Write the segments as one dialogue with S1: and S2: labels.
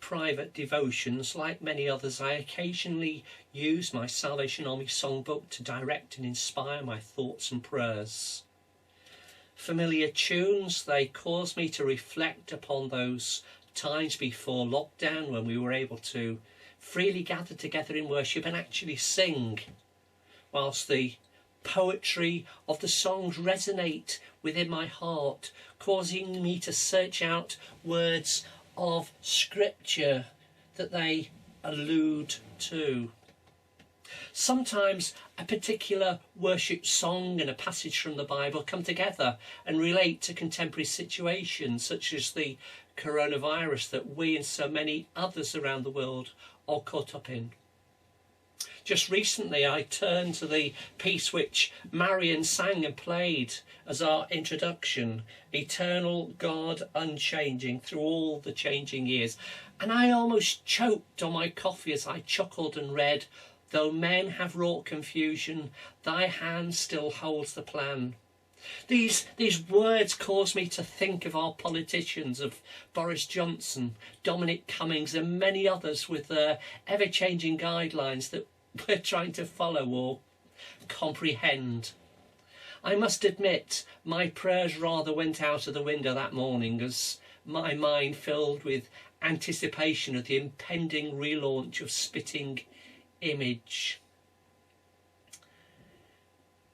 S1: private devotions, like many others, I occasionally use my Salvation Army songbook to direct and inspire my thoughts and prayers. Familiar tunes, they cause me to reflect upon those times before lockdown when we were able to freely gather together in worship and actually sing, whilst the poetry of the songs resonate within my heart, causing me to search out words of scripture that they allude to. Sometimes a particular worship song and a passage from the Bible come together and relate to contemporary situations, such as the coronavirus that we and so many others around the world are caught up in. Just recently I turned to the piece which Marion sang and played as our introduction, Eternal God Unchanging Through All the Changing Years, and I almost choked on my coffee as I chuckled and read, though men have wrought confusion, thy hand still holds the plan. These words cause me to think of our politicians, of Boris Johnson, Dominic Cummings and many others with their ever-changing guidelines that we're trying to follow or comprehend. I must admit my prayers rather went out of the window that morning as my mind filled with anticipation of the impending relaunch of Spitting Image.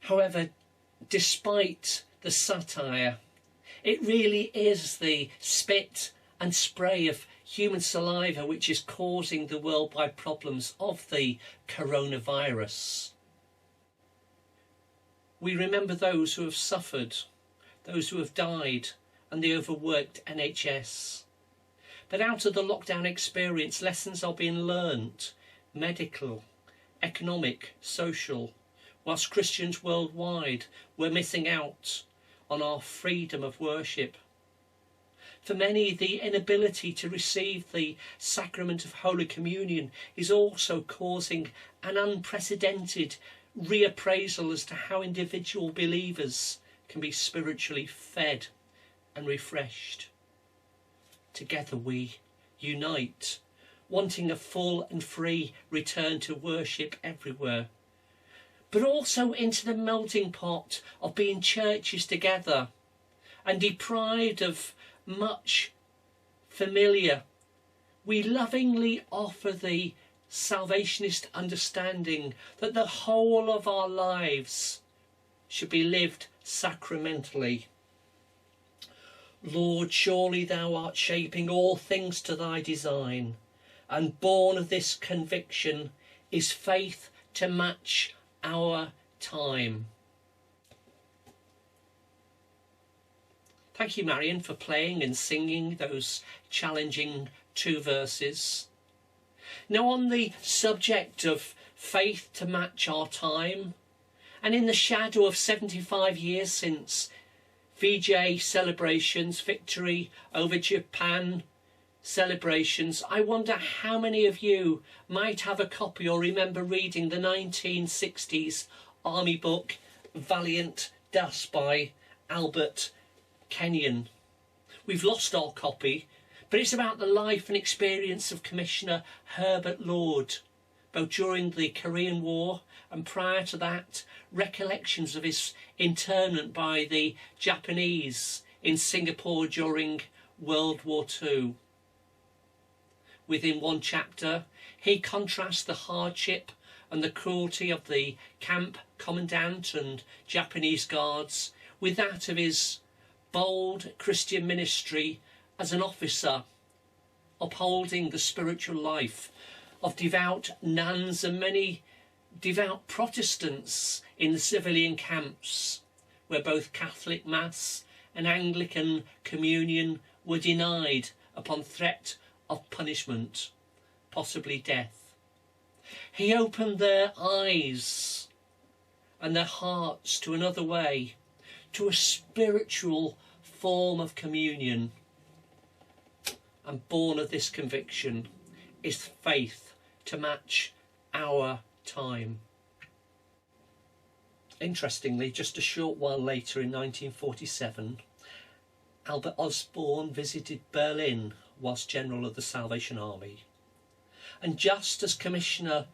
S1: However, despite the satire, it really is the spit and spray of human saliva which is causing the worldwide problems of the coronavirus. We remember those who have suffered, those who have died, and the overworked NHS. But out of the lockdown experience, lessons are being learnt, medical, economic, social, whilst Christians worldwide were missing out on our freedom of worship. For many, the inability to receive the sacrament of Holy Communion is also causing an unprecedented reappraisal as to how individual believers can be spiritually fed and refreshed. Together we unite, wanting a full and free return to worship everywhere, but also into the melting pot of being churches together and deprived of much familiar. We lovingly offer the salvationist understanding that the whole of our lives should be lived sacramentally. Lord, surely thou art shaping all things to thy design, and born of this conviction is faith to match our time. Thank you, Marion, for playing and singing those challenging 2 verses. Now, on the subject of faith to match our time, and in the shadow of 75 years since VJ celebrations, victory over Japan celebrations, I wonder how many of you might have a copy or remember reading the 1960s army book Valiant Das by Albert Kenyon. We've lost our copy, but it's about the life and experience of Commissioner Herbert Lord, both during the Korean War and prior to that, recollections of his internment by the Japanese in Singapore during World War II. Within one chapter, he contrasts the hardship and the cruelty of the camp commandant and Japanese guards with that of his bold Christian ministry as an officer, upholding the spiritual life of devout nuns and many devout Protestants in the civilian camps, where both Catholic Mass and Anglican Communion were denied upon threat of punishment, possibly death. He opened their eyes and their hearts to another way, to a spiritual form of communion. And born of this conviction is faith to match our time. Interestingly, just a short while later in 1947, Albert Osborne visited Berlin was General of the Salvation Army. And just as Commissioner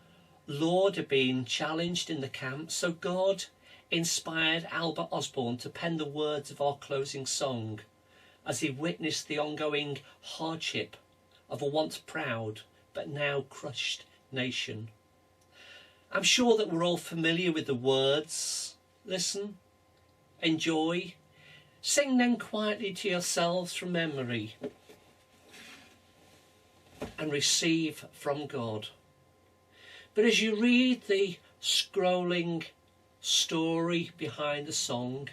S1: Lord had been challenged in the camp, so God inspired Albert Osborne to pen the words of our closing song as he witnessed the ongoing hardship of a once proud but now crushed nation. I'm sure that we're all familiar with the words. Listen, enjoy, sing them quietly to yourselves from memory, and receive from God. But as you read the scrolling story behind the song,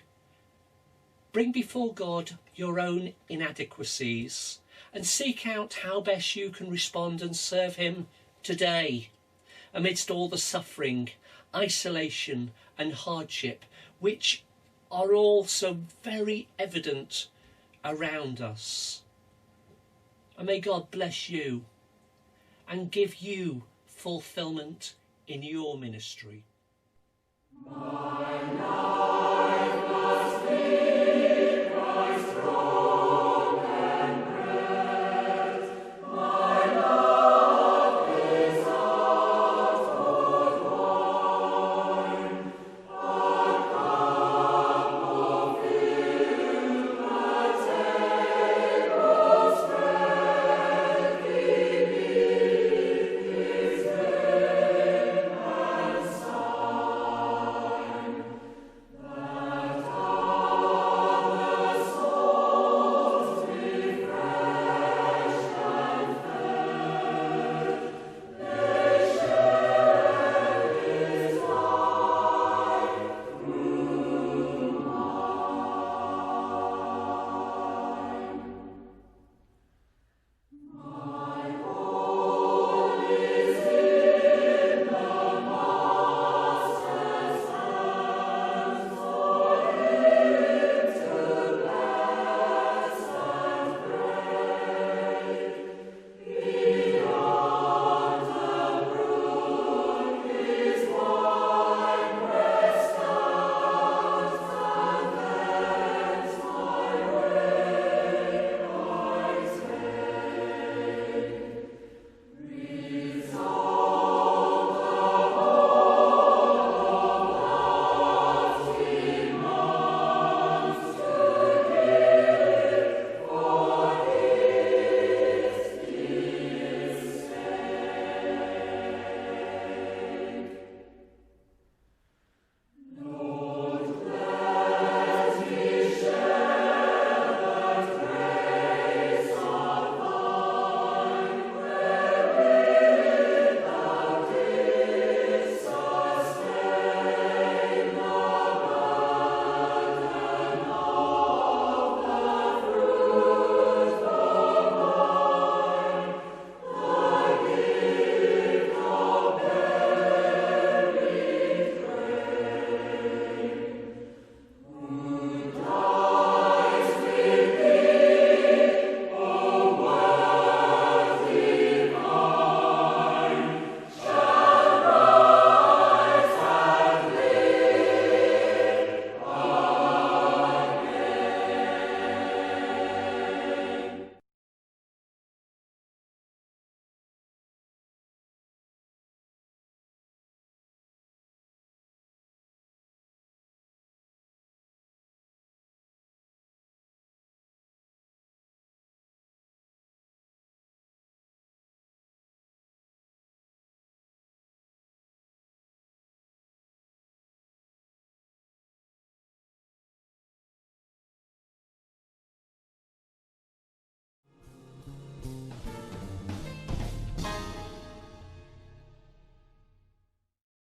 S1: bring before God your own inadequacies and seek out how best you can respond and serve him today amidst all the suffering, isolation and hardship which are all so very evident around us. And may God bless you and give you fulfillment in your ministry. My life.